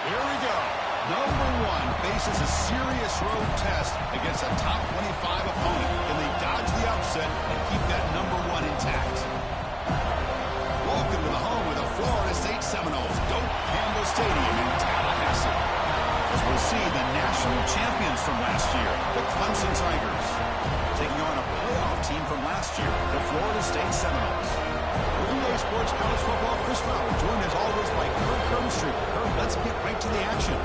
Here we go. Number one faces a serious road test against a top 25 opponent. Can they dodge the upset and keep that number one intact? Welcome to the home of the Florida State Seminoles, Doak Campbell Stadium in Tallahassee. As we'll see the national champions from last year, the Clemson Tigers, taking on a playoff team from last year, the Florida State Seminoles. Relay Sports College Football Chris Fowler, joined as always by Kirk Hermstreet. Kirk, let's get right to the action.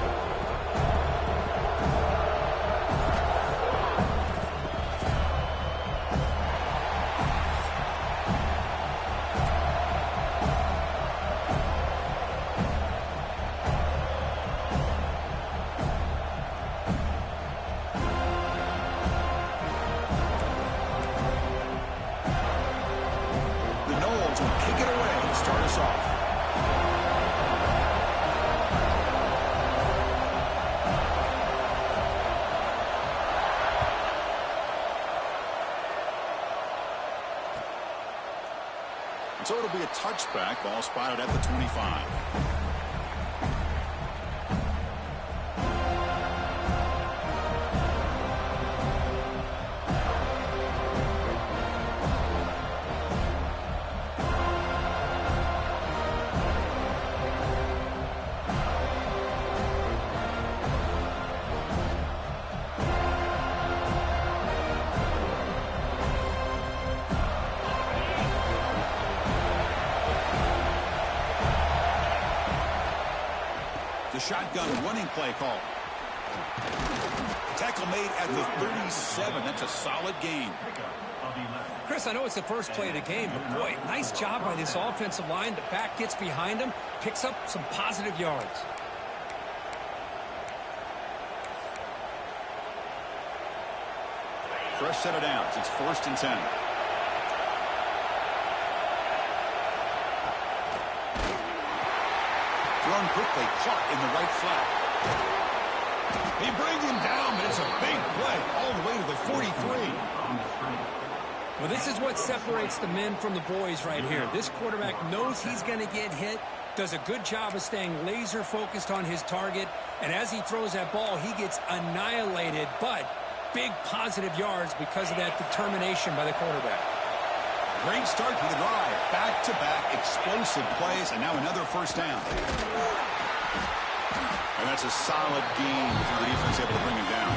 So it'll be a touchback, ball spotted at the 25. The shotgun running play call. Tackle made at the 37. That's a solid gain. Chris, I know it's the first play of the game, but boy, nice job by this offensive line. The back gets behind him, picks up some positive yards. Fresh set of downs. It's 1st and 10. Thrown quickly, caught in the right flat. He brings him down, but it's a big play all the way to the 43. Well, this is what separates the men from the boys right here. This quarterback knows he's going to get hit, does a good job of staying laser focused on his target, and as he throws that ball, he gets annihilated, but big positive yards because of that determination by the quarterback. Great start to the drive. Back-to-back explosive plays, and now another first down. And that's a solid gain before the defense able to bring him down.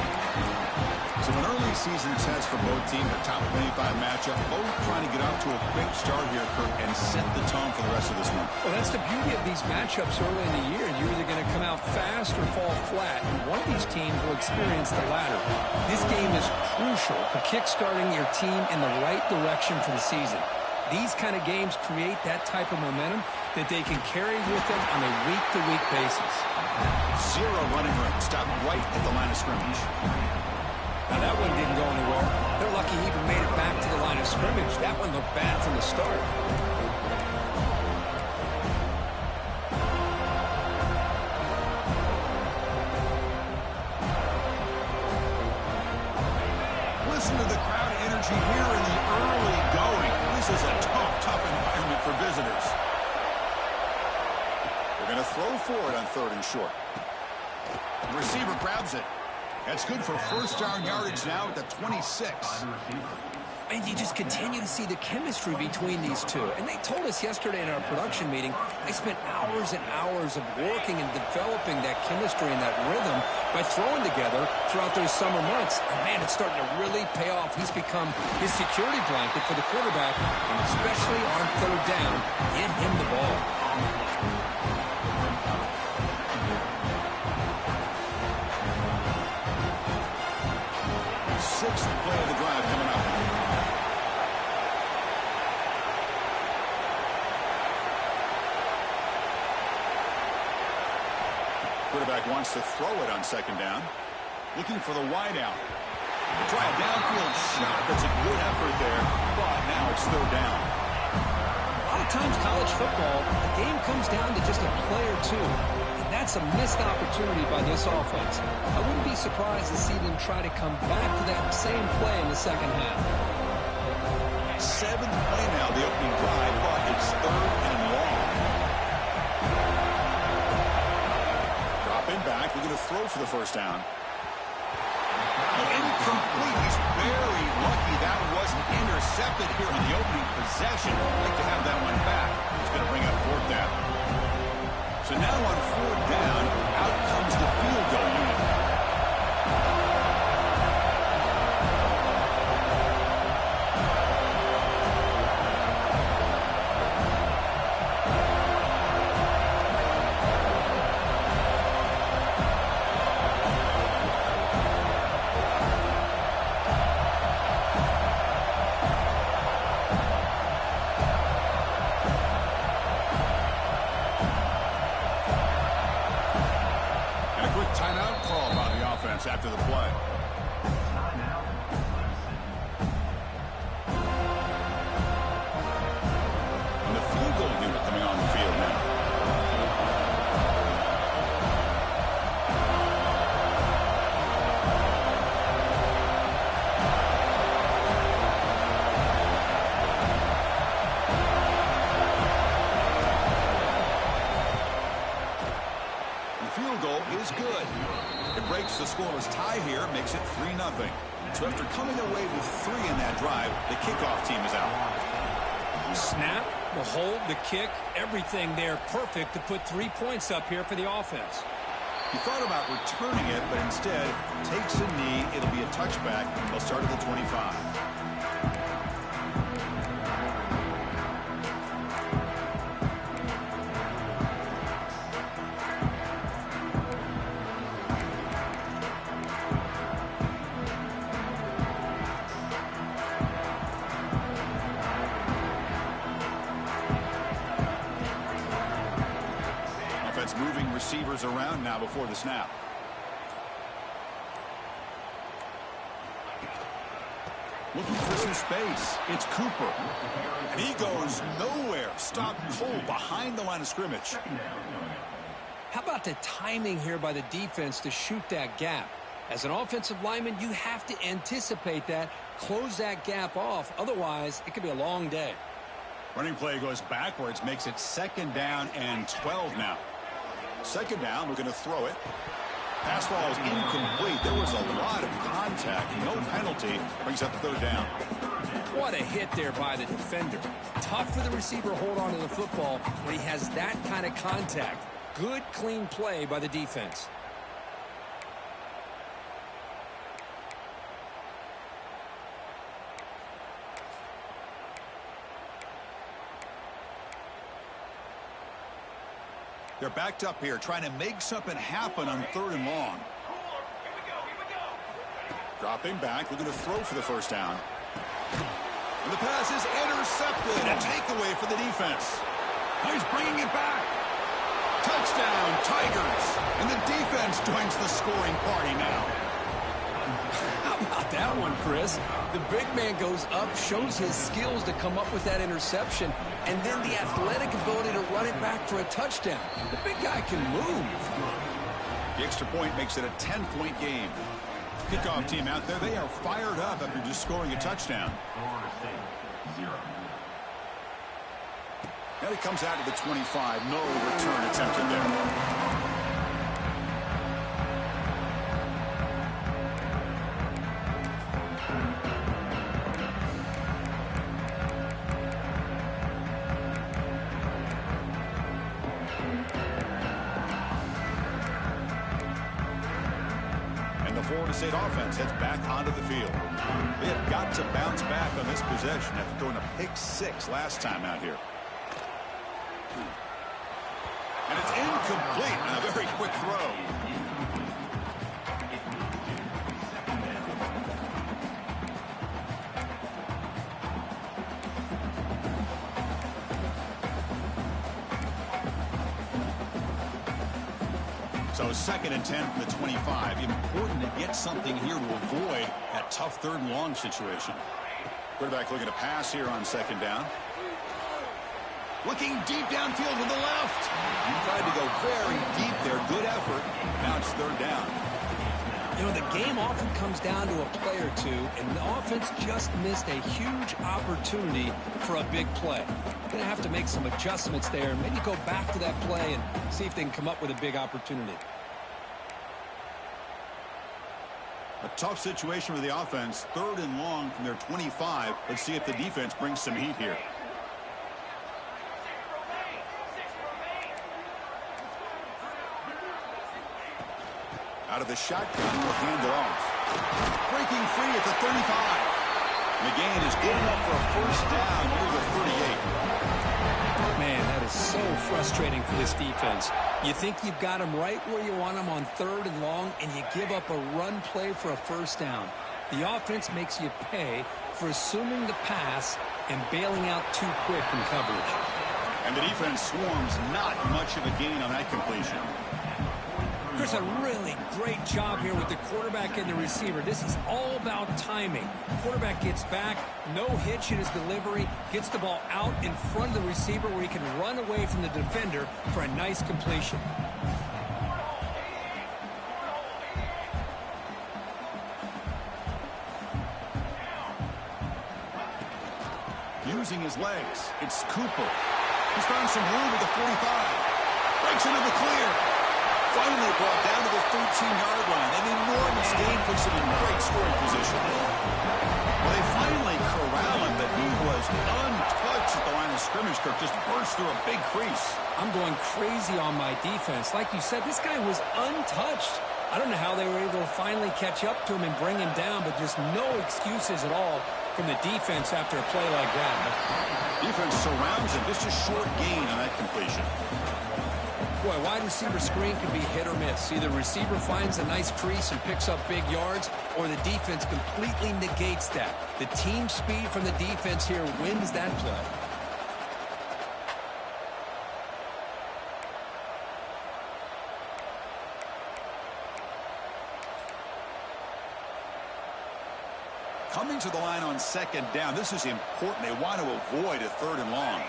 So an early season test for both teams, a top 25 matchup. Both trying to get off to a quick start here, Kirk, and set the tone for the rest of this one. Well, that's the beauty of these matchups early in the year. You're either going to come out fast or fall flat, and one of these teams will experience the latter. This game is crucial for kickstarting your team in the right direction for the season. These kind of games create that type of momentum that they can carry with them on a week-to-week basis. Zero running room. Stop right at the line of scrimmage. Now that one didn't go anywhere. They're lucky he even made it back to the line of scrimmage. That one looked bad from the start. Listen to the crowd energy here in the early going. This is a tough environment for visitors. They're going to throw forward on 3rd and short. The receiver grabs it. That's good for first down yardage now at the 26. And you just continue to see the chemistry between these two. And they told us yesterday in our production meeting, they spent hours and hours of working and developing that chemistry and that rhythm by throwing together throughout those summer months. And, man, it's starting to really pay off. He's become his security blanket for the quarterback, and especially on 3rd down, get him the ball. Sixth play of the drive coming up. Quarterback wants to throw it on 2nd down. Looking for the wide out. Try a downfield shot. That's a good effort there, but now it's 3rd down. A lot of times college football, the game comes down to just a play or two. That's a missed opportunity by this offense. I wouldn't be surprised to see them try to come back to that same play in the second half. 7th play now, the opening drive, but it's 3rd and long. for the first down. Incomplete. He's very lucky that wasn't intercepted here on the opening possession. I'd like to have that one back. He's going to bring up fourth down. So now on fourth down, out comes the field goal unit. Timeout call by the offense after the play. And the field goal unit coming on the field now. Field goal is good. It breaks the scoreless tie here, makes it 3-0. So after coming away with 3 in that drive, the kickoff team is out. Snap, the hold, the kick, everything there perfect to put 3 points up here for the offense. He thought about returning it, but instead takes a knee. It'll be a touchback. They'll start at the 25. Moving receivers around now before the snap. Looking for some space. It's Cooper. And he goes nowhere. Stopped cold behind the line of scrimmage. How about the timing here by the defense to shoot that gap? As an offensive lineman, you have to anticipate that, close that gap off. Otherwise, it could be a long day. Running play goes backwards, makes it 2nd down and 12 now. 2nd down, we're going to throw it. Pass ball is incomplete. There was a lot of contact. No penalty. Brings up 3rd down. What a hit there by the defender. Tough for the receiver to hold on to the football when he has that kind of contact. Good, clean play by the defense. They're backed up here, trying to make something happen on 3rd and long. Dropping back, we're going to throw for the first down. And the pass is intercepted. A takeaway for the defense. Now he's bringing it back. Touchdown, Tigers. And the defense joins the scoring party now. How about that one, Chris? The big man goes up, shows his skills to come up with that interception, and then the athletic ability to run it back for a touchdown. The big guy can move. The extra point makes it a 10-point game. Kickoff team out there, they are fired up after just scoring a touchdown. Now he comes out to the 25. No return attempted there. Florida State offense heads back onto the field. They have got to bounce back on this possession after throwing a pick 6 last time out here. And it's incomplete on a very quick throw. So 2nd and 10 from the 25. Important to get something here to avoid that tough 3rd and long situation. Quarterback looking to pass here on 2nd down. Looking deep downfield with the left. He tried to go very deep there. Good effort. Now it's 3rd down. You know, the game often comes down to a play or two, and the offense just missed a huge opportunity for a big play. Going to have to make some adjustments there, maybe go back to that play and see if they can come up with a big opportunity. A tough situation for the offense. 3rd and long from their 25. Let's see if the defense brings some heat here. Out of the shotgun, will hand it off. Breaking free at the 35. The gain is good enough for a first down near the 38. Man, that is so frustrating for this defense. You think you've got them right where you want them on 3rd and long, and you give up a run play for a first down. The offense makes you pay for assuming the pass and bailing out too quick in coverage. And the defense swarms not much of a gain on that completion. Chris, a really great job here with the quarterback and the receiver. This is all about timing. Quarterback gets back, no hitch in his delivery, gets the ball out in front of the receiver where he can run away from the defender for a nice completion. Using his legs, it's Cooper. He's found some room at the 45. Breaks into the clear. Finally brought down to the 13-yard line. An enormous gain puts him in great scoring position. Well, they finally corral him, but he was untouched at the line of scrimmage. Kirk just burst through a big crease. I'm going crazy on my defense. Like you said, this guy was untouched. I don't know how they were able to finally catch up to him and bring him down, but just no excuses at all from the defense after a play like that. Defense surrounds him. Just a short gain on that completion. Boy, wide receiver screen can be hit or miss. Either receiver finds a nice crease and picks up big yards, or the defense completely negates that. The team speed from the defense here wins that play. Coming to the line on 2nd down. This is important. They want to avoid a 3rd and long.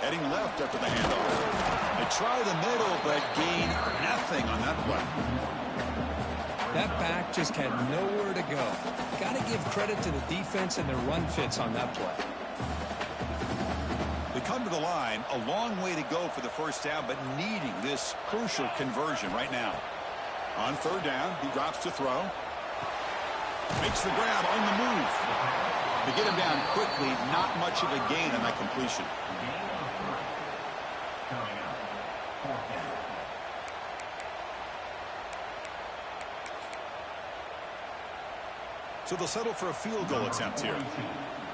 Heading left after the handoff. They try the middle, but gain nothing on that play. That back just had nowhere to go. Got to give credit to the defense and their run fits on that play. They come to the line, a long way to go for the first down, but needing this crucial conversion right now. On 3rd down, he drops to throw. Makes the grab on the move. To get him down quickly, not much of a gain on that completion. So they'll settle for a field goal attempt here.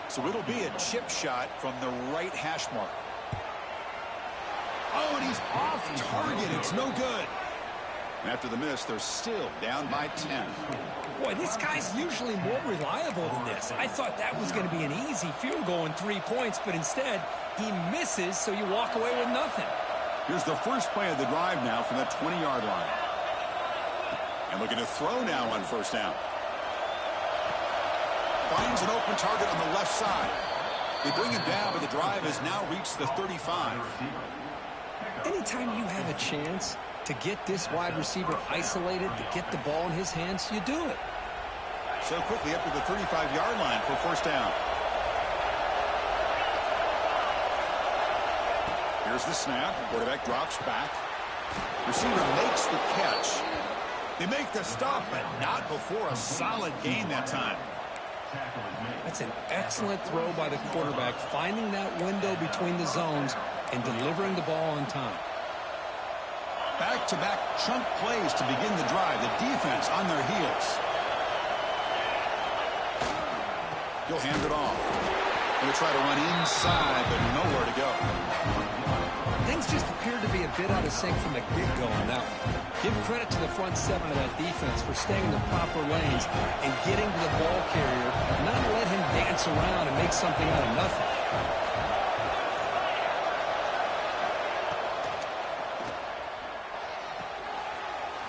So it'll be a chip shot from the right hash mark. Oh, and he's off target. It's no good. And after the miss, they're still down by 10. Boy, this guy's usually more reliable than this. I thought that was going to be an easy field goal in 3 points, but instead, he misses, so you walk away with nothing. Here's the first play of the drive now from that 20-yard line. And looking to throw now on 1st down. Finds an open target on the left side. They bring him down, but the drive has now reached the 35. Anytime you have a chance to get this wide receiver isolated, to get the ball in his hands, you do it. So quickly up to the 35-yard line for 1st down. Here's the snap. Quarterback drops back. Receiver makes the catch. They make the stop, but not before a solid gain that time. That's an excellent throw by the quarterback, finding that window between the zones and delivering the ball on time. Back-to-back chunk plays to begin the drive. The defense on their heels. He'll hand it off. He'll try to run inside, but nowhere to go. Things just appear to be a bit out of sync from the get-go on that one. Give credit to the front 7 of that defense for staying in the proper lanes and getting to the ball carrier, not let him dance around and make something out of nothing.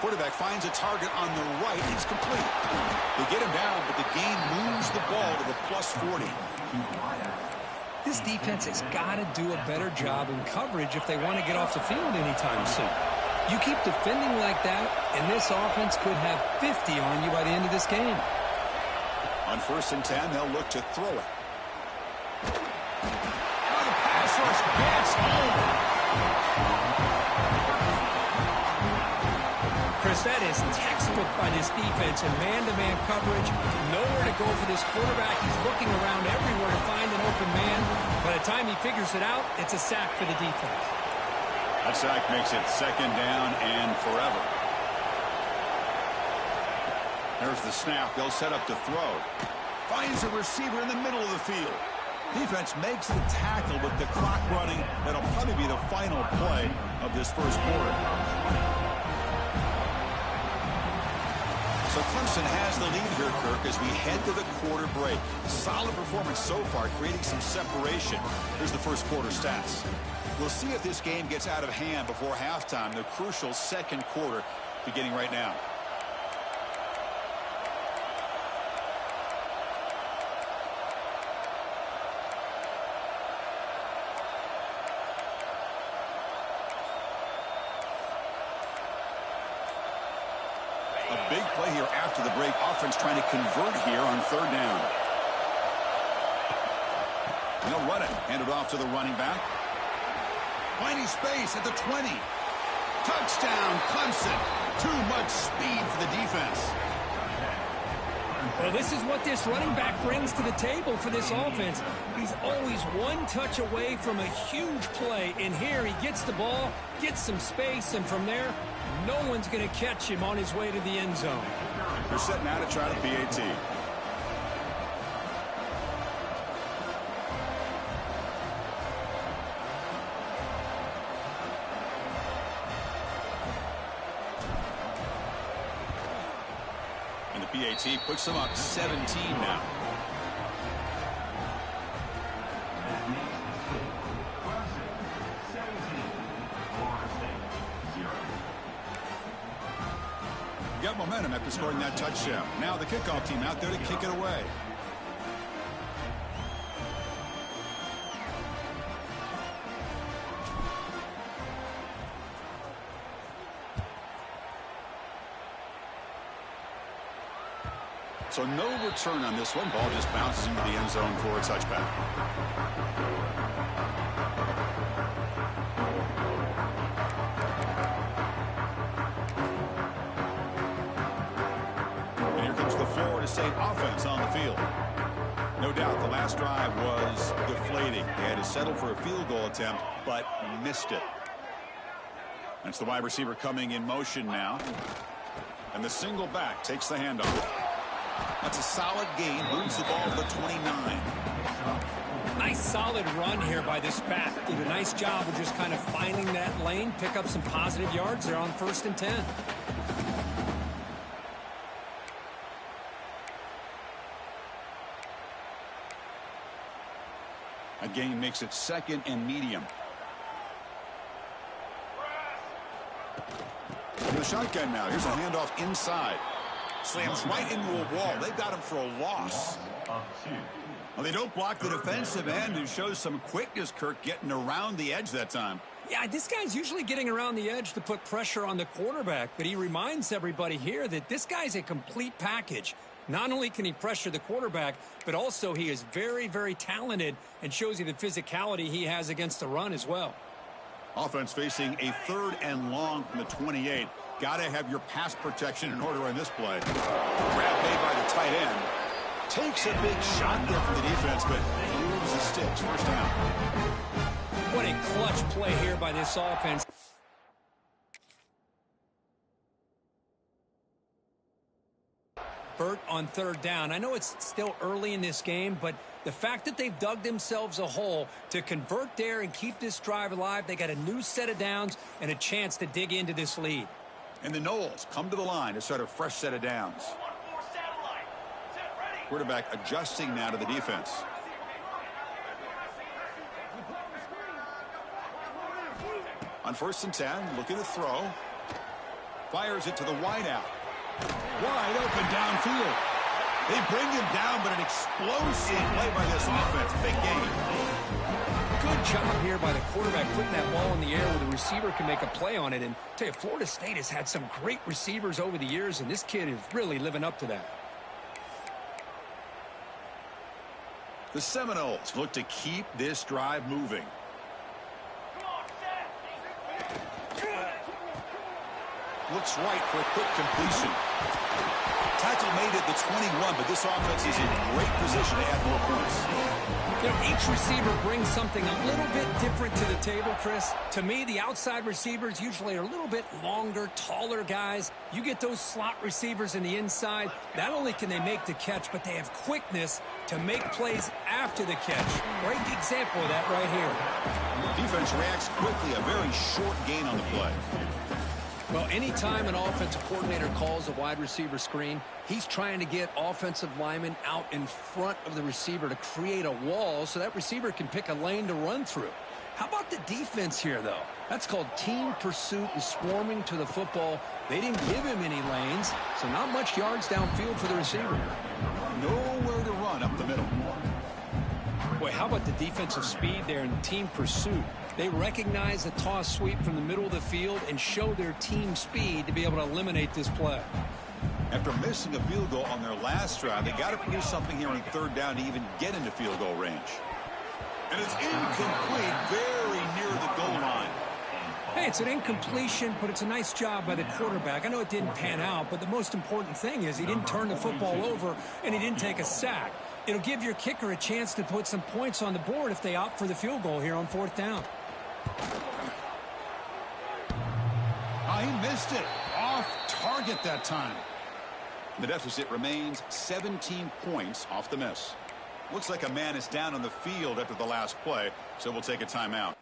Quarterback finds a target on the right. It's complete. They get him down, but the gain moves the ball to the +40. This defense has got to do a better job in coverage if they want to get off the field anytime soon. You keep defending like that, and this offense could have 50 on you by the end of this game. On 1st and 10, they'll look to throw it. Oh, the pass rush gets home. Chris, that is textbook by this defense in man-to-man coverage. Nowhere to go for this quarterback. He's looking around everywhere to find an open man. By the time he figures it out, it's a sack for the defense. That sack makes it 2nd down and forever. There's the snap. They'll set up to throw. Finds a receiver in the middle of the field. Defense makes the tackle with the clock running. That'll probably be the final play of this first quarter. So Clemson has the lead here, Kirk, as we head to the quarter break. Solid performance so far, creating some separation. Here's the first quarter stats. We'll see if this game gets out of hand before halftime. The crucial second quarter beginning right now. A big play here after the break. Offense trying to convert here on 3rd down. And they'll run it. Hand it off to the running back. Finding space at the 20. Touchdown, Clemson. Too much speed for the defense. Well, this is what this running back brings to the table for this offense. He's always one touch away from a huge play. And here he gets the ball, gets some space, and from there, no one's going to catch him on his way to the end zone. They're setting out to try the PAT. And the PAT puts them up 17 now. Got momentum after scoring that touchdown. Now the kickoff team out there to kick it away. So no return on this one. Ball just bounces into the end zone for a touchback. Florida State offense on the field. No doubt the last drive was deflating. They had to settle for a field goal attempt, but missed it. That's the wide receiver coming in motion now. And the single back takes the handoff. That's a solid gain. Moves the ball to the 29. Nice solid run here by this back. Did a nice job of just kind of finding that lane, pick up some positive yards there on 1st and 10. A gain makes it 2nd and medium. From the shotgun now. Here's a handoff inside. Slams right into a wall. They've got him for a loss. Well, they don't block the defensive end, who shows some quickness, Kirk, getting around the edge that time. Yeah, this guy's usually getting around the edge to put pressure on the quarterback, but he reminds everybody here that this guy's a complete package. Not only can he pressure the quarterback, but also he is very, very talented and shows you the physicality he has against the run as well. Offense facing a 3rd and long from the 28. Got to have your pass protection in order on this play. Grab made by the tight end. Takes a big shot there from the defense, but moves the sticks. 1st down. What a clutch play here by this offense. On 3rd down. I know it's still early in this game, but the fact that they've dug themselves a hole to convert there and keep this drive alive, they got a new set of downs and a chance to dig into this lead. And the Noles come to the line to start a fresh set of downs. Quarterback adjusting now to the defense. On 1st and 10, looking to throw. Fires it to the wideout. Wide open downfield. They bring him down, but an explosive play by this offense. Big game. Good job here by the quarterback putting that ball in the air where the receiver can make a play on it. And I tell you, Florida State has had some great receivers over the years, and this kid is really living up to that. The Seminoles look to keep this drive moving. looks right for a quick completion. Tackle made it the 21, but this offense is in great position to add more points. You know, each receiver brings something a little bit different to the table, Chris. To me, the outside receivers usually are a little bit longer, taller guys. You get those slot receivers in the inside, not only can they make the catch, but they have quickness to make plays after the catch. Great example of that right here. Defense reacts quickly, a very short gain on the play. Well, anytime an offensive coordinator calls a wide receiver screen, he's trying to get offensive linemen out in front of the receiver to create a wall so that receiver can pick a lane to run through. How about the defense here, though? That's called team pursuit and swarming to the football. They didn't give him any lanes, so not much yards downfield for the receiver. Nowhere to run up the middle. Boy, how about the defensive speed there and team pursuit? They recognize the toss sweep from the middle of the field and show their team speed to be able to eliminate this play. After missing a field goal on their last drive, they got to produce something here on third down to even get into field goal range. And it's incomplete, very near the goal line. Hey, it's an incompletion, but it's a nice job by the quarterback. I know it didn't pan out, but the most important thing is he didn't turn the football over and he didn't take a sack. It'll give your kicker a chance to put some points on the board if they opt for the field goal here on fourth down. Oh, he missed it. Off target that time. The deficit remains 17 points off the miss. Looks like a man is down on the field after the last play, so we'll take a timeout.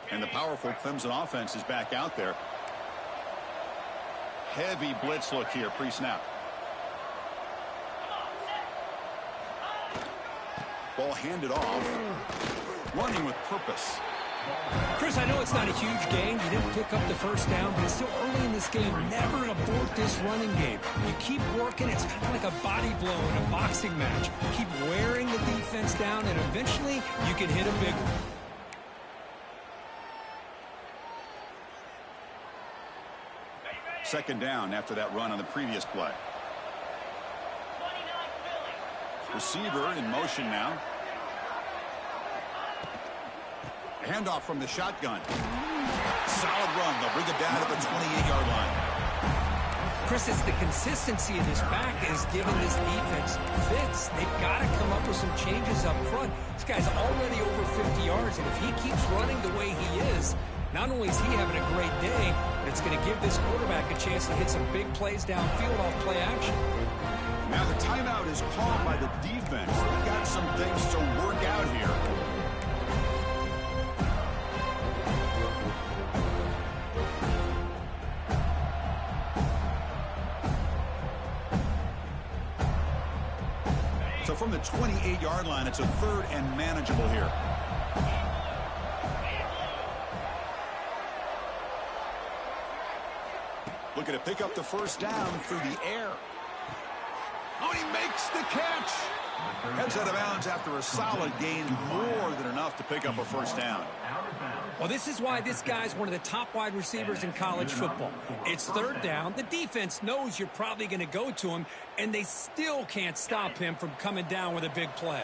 And the powerful Clemson offense is back out there. Heavy blitz look here pre-snap. Ball handed off. Running with purpose. Chris, I know it's not a huge gain. You didn't pick up the first down, but it's still early in this game. Never abort this running game. You keep working. It's kind of like a body blow in a boxing match. Keep wearing the defense down, and eventually you can hit a big one. Second down after that run on the previous play. Receiver in motion now. Handoff from the shotgun. Solid run. They'll bring it down to the 28-yard line. Chris, it's the consistency of this back is giving this defense fits. They've got to come up with some changes up front. This guy's already over 50 yards, and if he keeps running the way he is, not only is he having a great day, but it's going to give this quarterback a chance to hit some big plays downfield off play action. Now the timeout is called by the defense. They've got some things to work out here. So from the 28-yard line, it's a third and manageable here. Looking to pick up the first down through the air. Oh, he makes the catch. Heads out of bounds after a solid gain, more than enough to pick up a first down. Well, this is why this guy's one of the top wide receivers in college football. It's third down. The defense knows you're probably going to go to him, and they still can't stop him from coming down with a big play.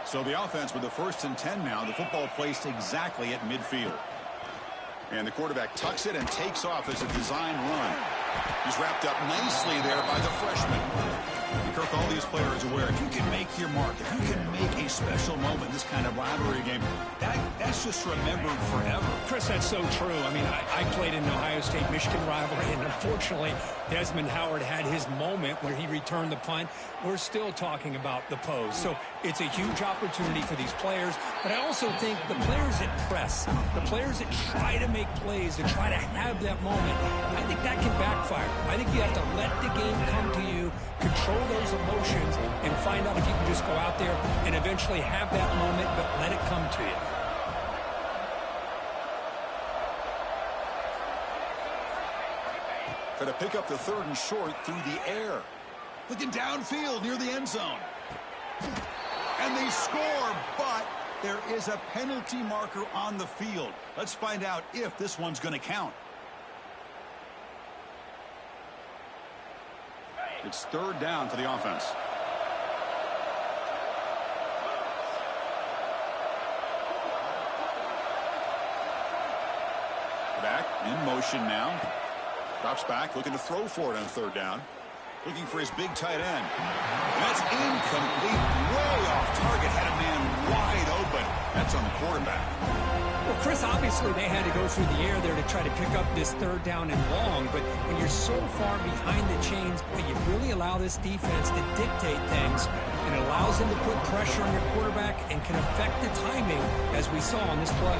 So the offense with the 1st and 10 now, the football placed exactly at midfield. And the quarterback tucks it and takes off as a design run. He's wrapped up nicely there by the freshman. Kirk, all these players are aware, if you can make your mark, if you can make a special moment in this kind of rivalry game, that's just remembered forever. Chris, that's so true. I mean, I played in the Ohio State-Michigan rivalry, and unfortunately, Desmond Howard had his moment where he returned the punt. We're still talking about the pose. So it's a huge opportunity for these players, but I also think the players that press, the players that try to make plays, that try to have that moment, I think that can backfire. I think you have to let the game come to you, control those emotions, and find out if you can just go out there and eventually have that moment, but let it come to you. Going to pick up the third and short through the air. Looking downfield near the end zone. And they score, but There is a penalty marker on the field. Let's find out if this one's going to count. It's third down for the offense. Back in motion now. Drops back, looking to throw for it on third down. Looking for his big tight end. And that's incomplete. Way off target. Had a man wide open. That's on the quarterback. Well, Chris, obviously they had to go through the air there to try to pick up this third down and long. But when you're so far behind the chains, boy, you really allow this defense to dictate things. And it allows them to put pressure on your quarterback and can affect the timing, as we saw on this play.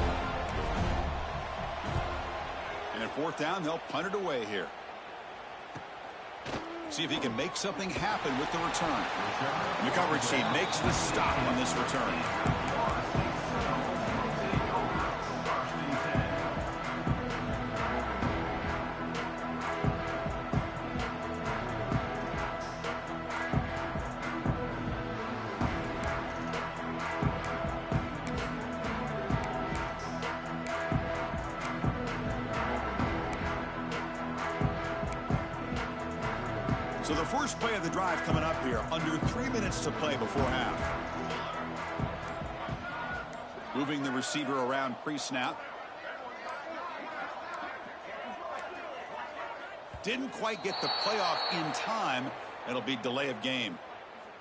And at fourth down, they'll punt it away here. See if he can make something happen with the return. And the coverage team makes the stop on this return. So the first play of the drive coming up here, under 3 minutes to play before half. Moving the receiver around pre-snap. Didn't quite get the playoff in time. It'll be delay of game.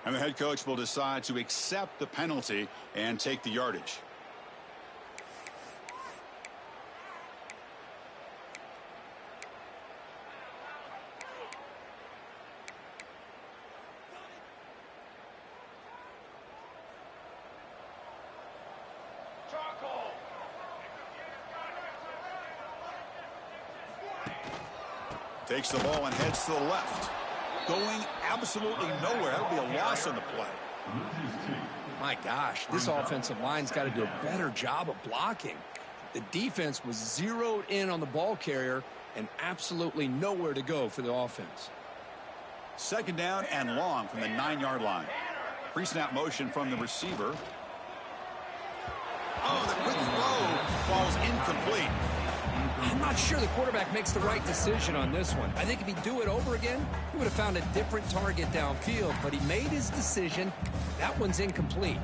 And the head coach will decide to accept the penalty and take the yardage. Takes the ball and heads to the left. Going absolutely nowhere. That would be a loss on the play. My gosh, this offensive line's got to do a better job of blocking. The defense was zeroed in on the ball carrier and absolutely nowhere to go for the offense. Second down and long from the 9-yard line. Pre-snap motion from the receiver. Oh, the quick throw falls incomplete. I'm not sure the quarterback makes the right decision on this one. I think if he'd do it over again, he would have found a different target downfield, but he made his decision. That one's incomplete.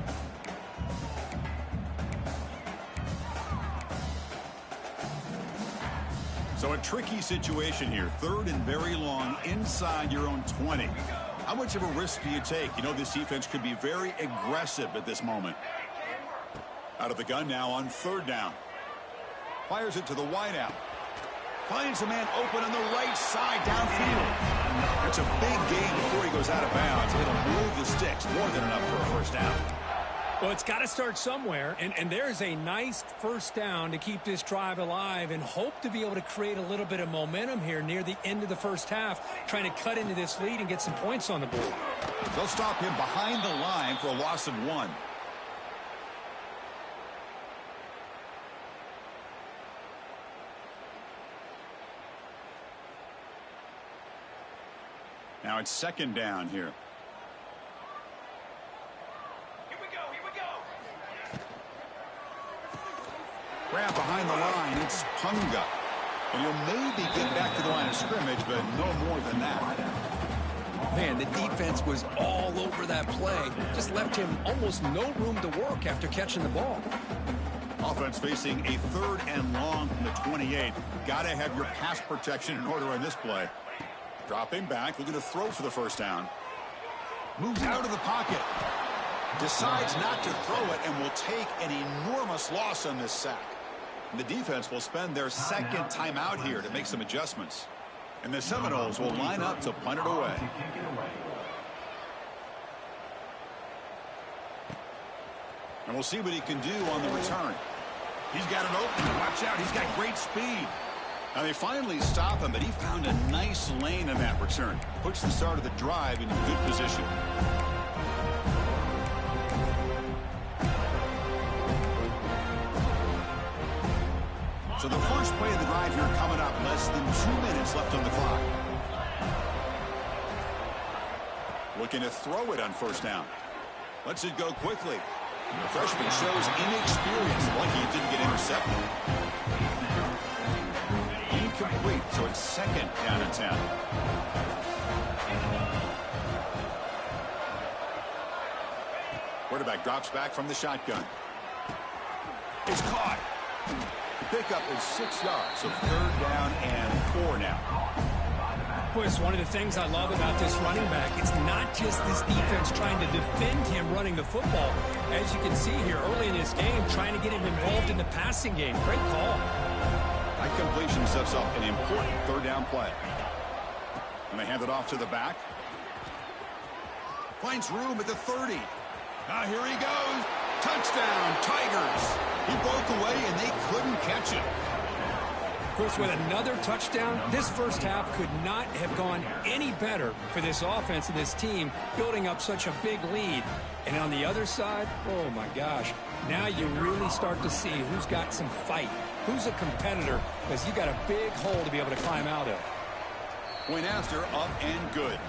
So a tricky situation here. Third and very long inside your own 20. How much of a risk do you take? You know this defense could be very aggressive at this moment. Out of the gun now on third down. Fires it to the wideout. Finds a man open on the right side downfield. That's a big gain before he goes out of bounds. It'll move the sticks. More than enough for a first down. Well, it's got to start somewhere, and there's a nice first down to keep this drive alive and hope to be able to create a little bit of momentum here near the end of the first half, trying to cut into this lead and get some points on the board. They'll stop him behind the line for a loss of 1. Now it's second down here. Here we go. Grab behind the line. It's Punga. And he'll maybe get back to the line of scrimmage, but no more than that. Man, the defense was all over that play. Just left him almost no room to work after catching the ball. Offense facing a third and long from the 28. Got to have your pass protection in order on this play. Dropping back, looking to throw for the first down. Moves out of the pocket. Decides not to throw it and will take an enormous loss on this sack. And the defense will spend their second timeout here to make some adjustments. And the Seminoles will line up to punt it away. And we'll see what he can do on the return. He's got it open. Watch out. He's got great speed. Now they finally stop him, but he found a nice lane in that return. Puts the start of the drive in good position. So the first play of the drive here coming up. Less than 2 minutes left on the clock. Looking to throw it on first down. Lets it go quickly. The freshman shows inexperience. Lucky he didn't get intercepted. Incomplete, so it's second down and 10. Quarterback drops back from the shotgun. It's caught. The pickup is 6 yards, so third down and 4 now. Boy, it's one of the things I love about this running back. It's not just this defense trying to defend him running the football. As you can see here early in this game, trying to get him involved in the passing game. Great call. That completion sets up an important third down play. And they hand it off to the back. Finds room at the 30. Now here he goes. Touchdown, Tigers. He broke away and they couldn't catch him. Of course, with another touchdown, this first half could not have gone any better for this offense and this team, building up such a big lead. And on the other side, oh my gosh, now you really start to see who's got some fight, who's a competitor, because you got a big hole to be able to climb out of. Point after, up and good.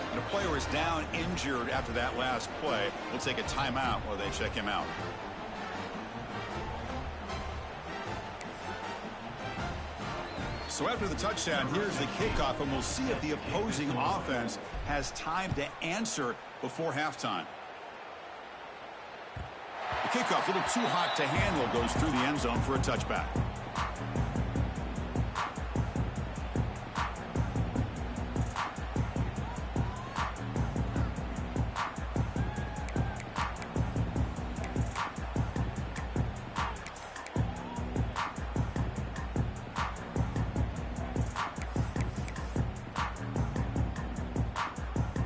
And a player is down injured after that last play. We'll take a timeout while they check him out. So after the touchdown, here's the kickoff, and we'll see if the opposing offense has time to answer before halftime. The kickoff, a little too hot to handle, goes through the end zone for a touchback.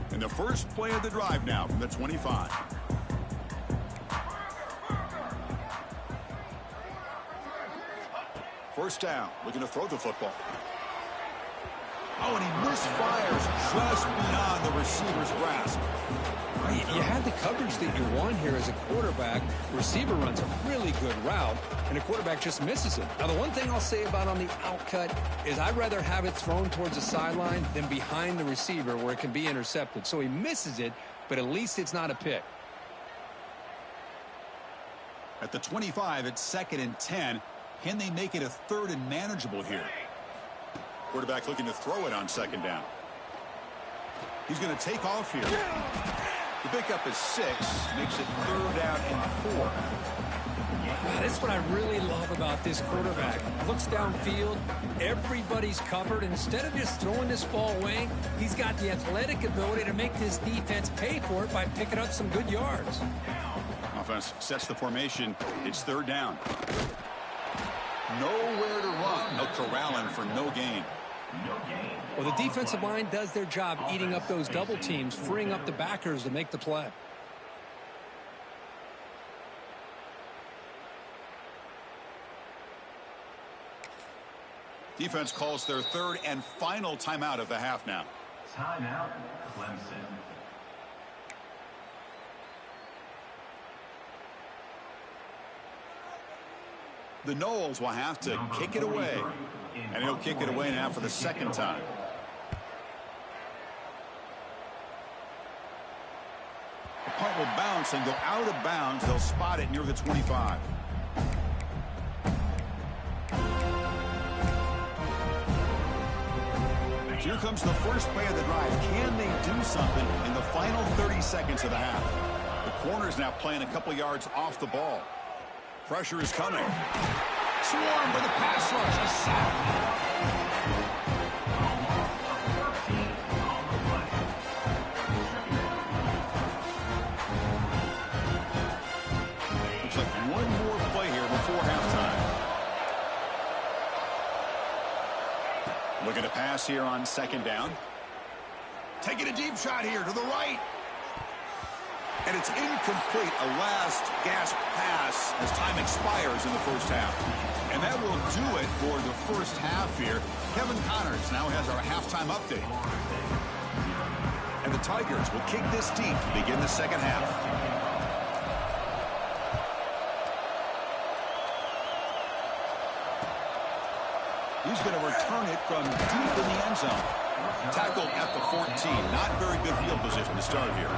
And the first play of the drive now from the 25. First down, looking to throw the football. Oh, and he misfires just beyond the receiver's grasp. You had the coverage that you want here as a quarterback. Receiver runs a really good route, and the quarterback just misses it. Now, the one thing I'll say about on the outcut is I'd rather have it thrown towards the sideline than behind the receiver where it can be intercepted. So he misses it, but at least it's not a pick. At the 25, it's second and 10. Can they make it a third and manageable here? Quarterback looking to throw it on second down. He's going to take off here. The pickup is 6, makes it third down and 4. That's what I really love about this quarterback. Looks downfield, everybody's covered. Instead of just throwing this ball away, he's got the athletic ability to make this defense pay for it by picking up some good yards. Offense sets the formation. It's third down. Nowhere to run. No corralling for no gain. Well, the defensive line does their job eating up those double teams, freeing up the backers to make the play. Defense calls their third and final timeout of the half now. Timeout, Clemson. The Noles will have to kick it away. And he'll kick it away now for the second time. The punt will bounce and go out of bounds. They'll spot it near the 25. Here comes the first play of the drive. Can they do something in the final 30 seconds of the half? The corner's now playing a couple yards off the ball. Pressure is coming. Swarm with a pass rush. A sack. Looks like one more play here before halftime. Looking to pass here on second down. Taking a deep shot here to the right. And it's incomplete, a last gasp pass as time expires in the first half. And that will do it for the first half here. Kevin Connors now has our halftime update. And the Tigers will kick this deep to begin the second half. He's going to return it from deep in the end zone. Tackled at the 14. Not very good field position to start here.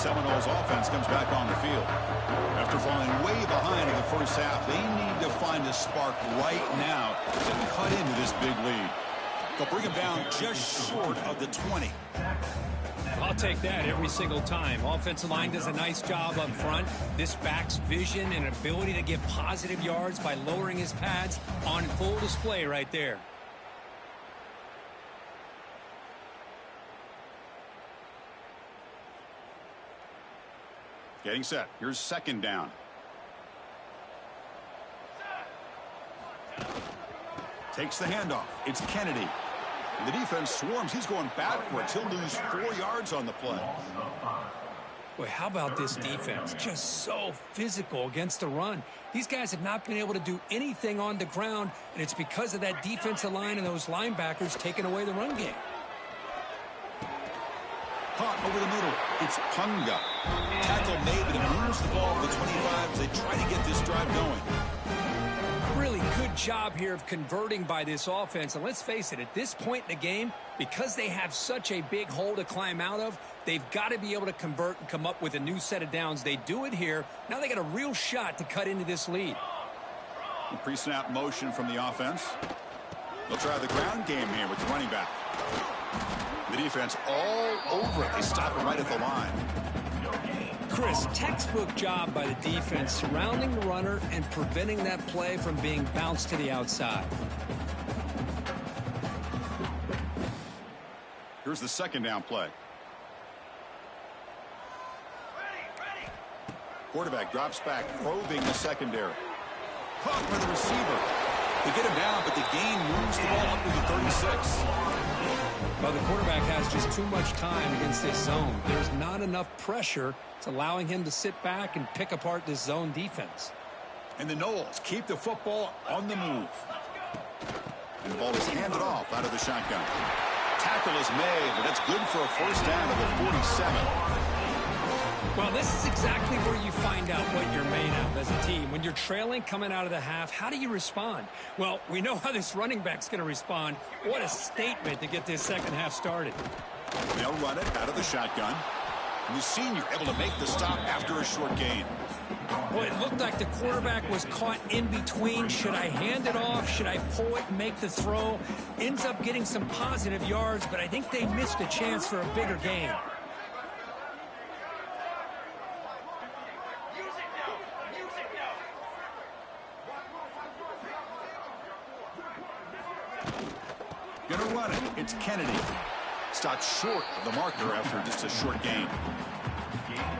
Seminoles offense comes back on the field. After falling way behind in the first half, they need to find a spark right now to cut into this big lead. They'll bring him down just short of the 20. I'll take that every single time. Offensive line does a nice job up front. This back's vision and ability to get positive yards by lowering his pads on full display right there. Getting set. Here's second down. Takes the handoff. It's Kennedy. And the defense swarms. He's going backwards. He'll lose 4 yards on the play. Boy, how about this defense? Just so physical against the run. These guys have not been able to do anything on the ground, and it's because of that defensive line and those linebackers taking away the run game. Caught over the middle. It's Punga. Tackle made, but it moves the ball to the 25 as they try to get this drive going. Really good job here of converting by this offense. And let's face it, at this point in the game, because they have such a big hole to climb out of, they've got to be able to convert and come up with a new set of downs. They do it here. Now they got a real shot to cut into this lead. Pre-snap motion from the offense. They'll try the ground game here with the running back. The defense all over it. They stop it right at the line. Chris, textbook job by the defense surrounding the runner and preventing that play from being bounced to the outside. Here's the second down play. Quarterback drops back, probing the secondary. Caught by the receiver. They get him down, but the gain moves the ball up to the 36. Well, the quarterback has just too much time against this zone. There's not enough pressure. It's allowing him to sit back and pick apart this zone defense. And the Noles keep the football on the move. And the ball is handed off out of the shotgun. Tackle is made, but that's good for a first down at the 47. Well, this is exactly where you find out what you're made of as a team. When you're trailing coming out of the half, how do you respond? Well, we know how this running back's going to respond. What a statement to get this second half started. They'll run it out of the shotgun. And the senior able to make the stop after a short gain. Well, it looked like the quarterback was caught in between. Should I hand it off? Should I pull it and make the throw? Ends up getting some positive yards, but I think they missed a chance for a bigger gain. Gonna run it. It's Kennedy. Stopped short of the marker after just a short gain.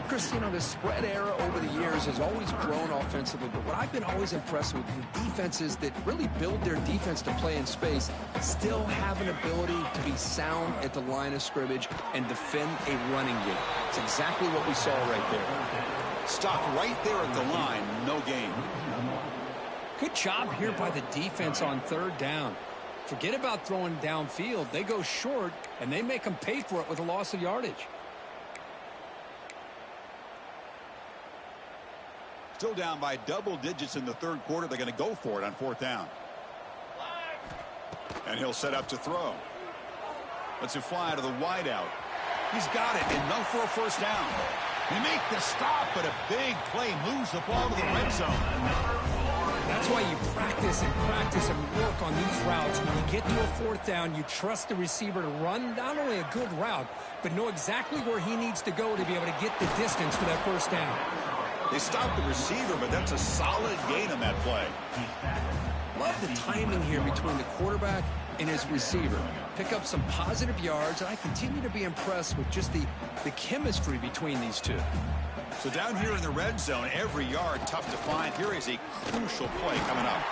Chris, you know, the spread era over the years has always grown offensively, but what I've been always impressed with the defenses that really build their defense to play in space still have an ability to be sound at the line of scrimmage and defend a running game. It's exactly what we saw right there. Stopped right there at the line. No gain. Good job here by the defense on third down. Forget about throwing downfield. They go short, and they make them pay for it with a loss of yardage. Still down by double digits in the third quarter. They're going to go for it on fourth down. And he'll set up to throw. Lets it fly to the wideout. He's got it. Enough for a first down. They make the stop, but a big play moves the ball to the red zone. That's why you practice and work on these routes. When you get to a fourth down, you trust the receiver to run not only a good route, but know exactly where he needs to go to be able to get the distance for that first down. They stopped the receiver, but that's a solid gain on that play. Love the timing here between the quarterback and his receiver. Pick up some positive yards, and I continue to be impressed with just the chemistry between these two. So down here in the red zone, every yard tough to find. Here is a crucial play coming up.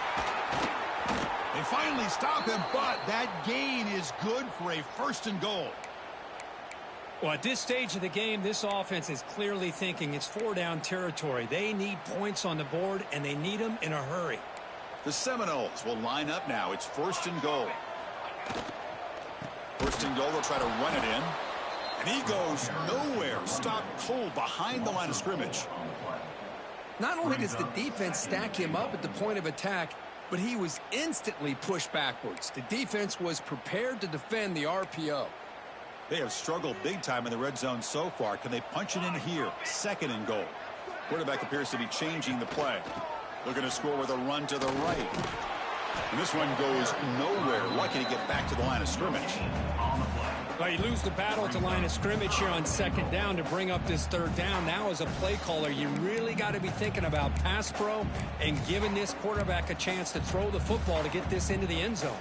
They finally stop him, but that gain is good for a first and goal. Well, at this stage of the game, this offense is clearly thinking it's four-down territory. They need points on the board, and they need them in a hurry. The Seminoles will line up now. It's first and goal. First and goal, they'll try to run it in. And he goes nowhere. Stopped cold behind the line of scrimmage. Not only does the defense stack him up at the point of attack, but he was instantly pushed backwards. The defense was prepared to defend the RPO. They have struggled big time in the red zone so far. Can they punch it in here? 2nd and goal. Quarterback appears to be changing the play. Looking to score with a run to the right. And this one goes nowhere. Lucky to get back to the line of scrimmage. Well, you lose the battle at the line of scrimmage here on 2nd down to bring up this 3rd down. Now, as a play caller, you really got to be thinking about pass pro and giving this quarterback a chance to throw the football to get this into the end zone.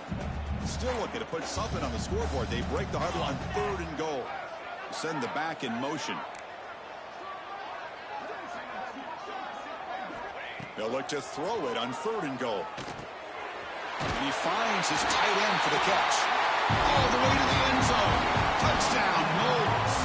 Still looking to put something on the scoreboard. They break the huddle on 3rd and goal. Send the back in motion. They'll look to throw it on 3rd and goal. And he finds his tight end for the catch. All the way to the end zone. Touchdown, Knowles.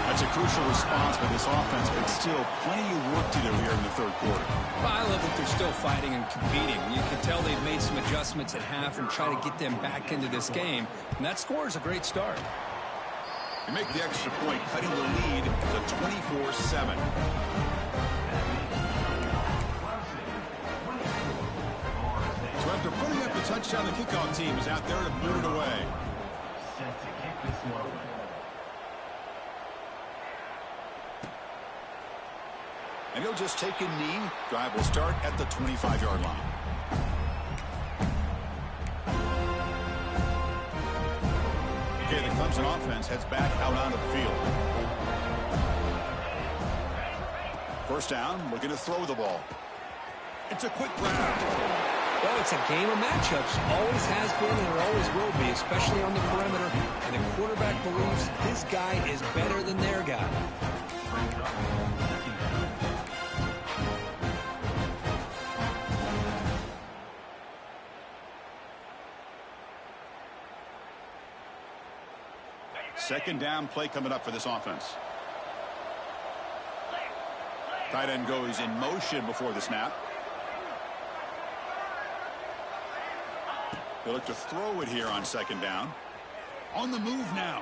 That's a crucial response by this offense, but still plenty of work to do here in the 3rd quarter. Well, I love that they're still fighting and competing. You can tell they've made some adjustments at half and try to get them back into this game. And that score is a great start. You make the extra point, cutting the lead to 24-7. So after putting up the touchdown, the kickoff team is out there to boot it away. Set to kick this one away. And he'll just take a knee. Drive will start at the 25-yard line. Okay, the Clemson offense heads back out on the field. 1st down, looking to throw the ball. It's a quick grab. Well, it's a game of matchups. Always has been and it always will be, especially on the perimeter. And the quarterback believes his guy is better than their guy. Second down play coming up for this offense. Tight end goes in motion before the snap. They look to throw it here on 2nd down. On the move now.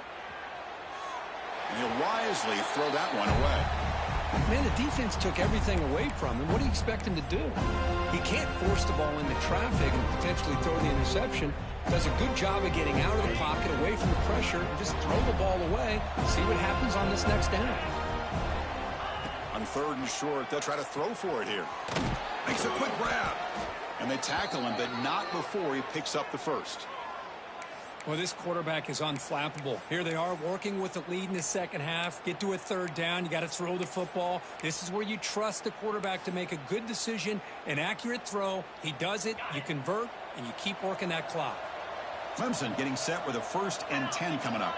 And he'll wisely throw that one away. Man, the defense took everything away from him. What do you expect him to do? He can't force the ball into traffic and potentially throw the interception. Does a good job of getting out of the pocket, away from the pressure, and just throw the ball away. See what happens on this next down. On 3rd and short, they'll try to throw for it here. Makes a quick grab. And they tackle him, but not before he picks up the 1st. Well, this quarterback is unflappable. Here they are working with the lead in the 2nd half. Get to a 3rd down. You got to throw the football. This is where you trust the quarterback to make a good decision, an accurate throw. He does it, you convert, and you keep working that clock. Clemson getting set with a 1st and 10 coming up.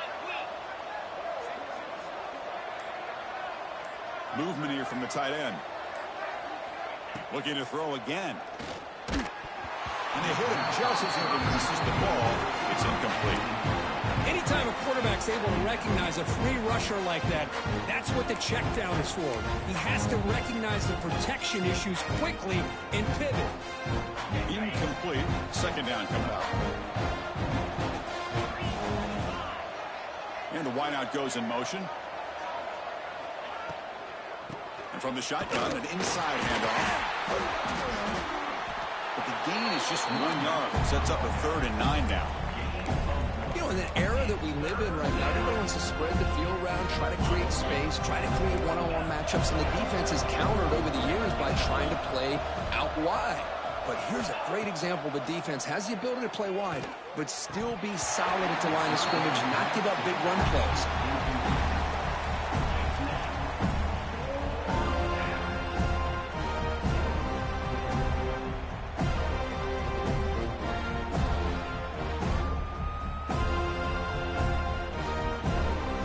Movement here from the tight end. Looking to throw again. And they hit him just as he releases the ball. It's incomplete. Anytime a quarterback's able to recognize a free rusher like that, that's what the check down is for. He has to recognize the protection issues quickly and pivot. Incomplete. 2nd down coming up. And the wideout goes in motion. And from the shotgun, an inside handoff. But the gain is just 1 yard. Sets up a 3rd and 9 now. You know, in the era that we live in right now, everybody wants to spread the field around, try to create space, try to create one-on-one matchups, and the defense has countered over the years by trying to play out wide. But here's a great example. The defense has the ability to play wide, but still be solid at the line of scrimmage, not give up big run plays.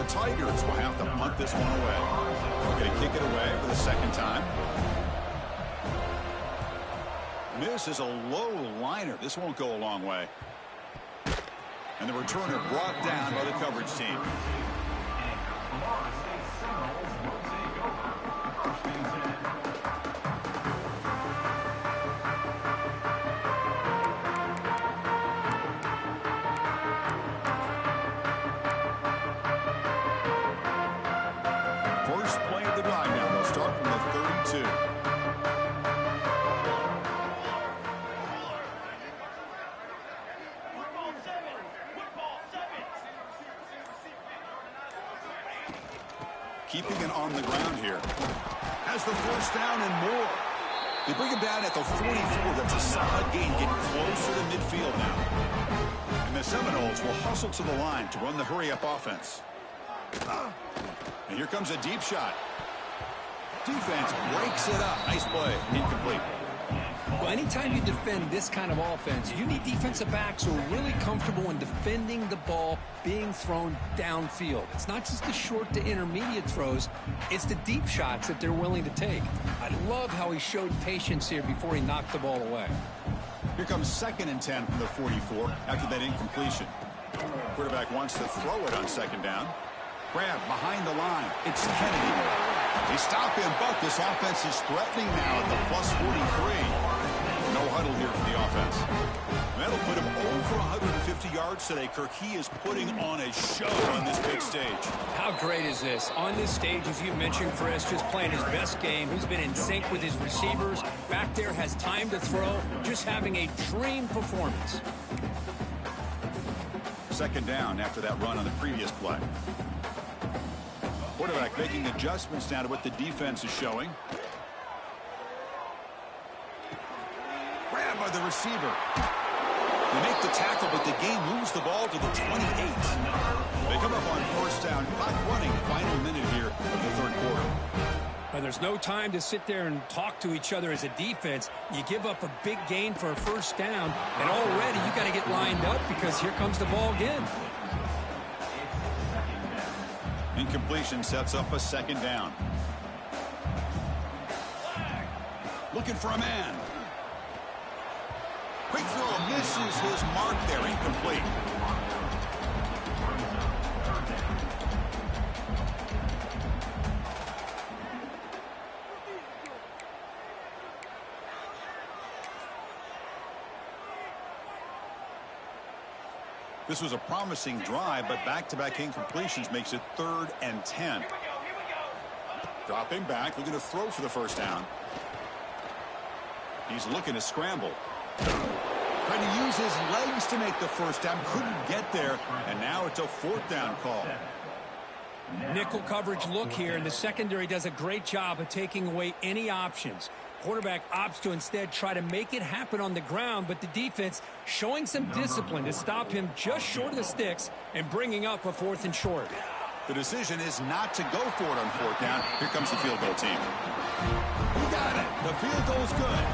Tigers will have to punt this one away. They're going to kick it away for the 2nd time. This is a low liner. This won't go a long way. And the returner brought down by the coverage team. First play of the drive now. They'll start from the 32. keeping it on the ground here. Has the first down and more. They bring him down at the 44. That's a solid gain, getting closer to midfield now. And the Seminoles will hustle to the line to run the hurry-up offense. And here comes a deep shot. Defense breaks it up. Nice play. Incomplete. Well, anytime you defend this kind of offense, you need defensive backs who are really comfortable in defending the ball being thrown downfield. It's not just the short to intermediate throws, it's the deep shots that they're willing to take. I love how he showed patience here before he knocked the ball away. Here comes 2nd and 10 from the 44 after that incompletion. Quarterback wants to throw it on 2nd down. Grab behind the line. It's Kennedy. They stop him, but this offense is threatening now at the plus 43. No huddle here for the offense. That'll put him over 150 yards today. Kirk, he is putting on a show on this big stage. How great is this? On this stage, as you mentioned, Chris, just playing his best game. He's been in sync with his receivers. Back there, has time to throw. Just having a dream performance. 2nd down after that run on the previous play. Quarterback making adjustments now to what the defense is showing. Grabbed by the receiver. They make the tackle, but the game moves the ball to the 28. They come up on 1st down. Clock running. Final minute here of the 3rd quarter. Well, there's no time to sit there and talk to each other as a defense. You give up a big gain for a 1st down, and already you got to get lined up because here comes the ball again. Incompletion sets up a 2nd down. Looking for a man. Quick throw, misses his mark there, incomplete. This was a promising drive, but back-to-back incompletions makes it 3rd and 10. Dropping back, looking to throw for the 1st down. He's looking to scramble. Trying to use his legs to make the 1st down. Couldn't get there, and now it's a 4th down call. Nickel coverage look here, and the secondary does a great job of taking away any options. Quarterback opts to instead try to make it happen on the ground, but the defense showing some discipline to stop him just short of the sticks and bringing up a 4th and short. The decision is not to go for it on 4th down. Here comes the field goal team. He got it. The field goal's good.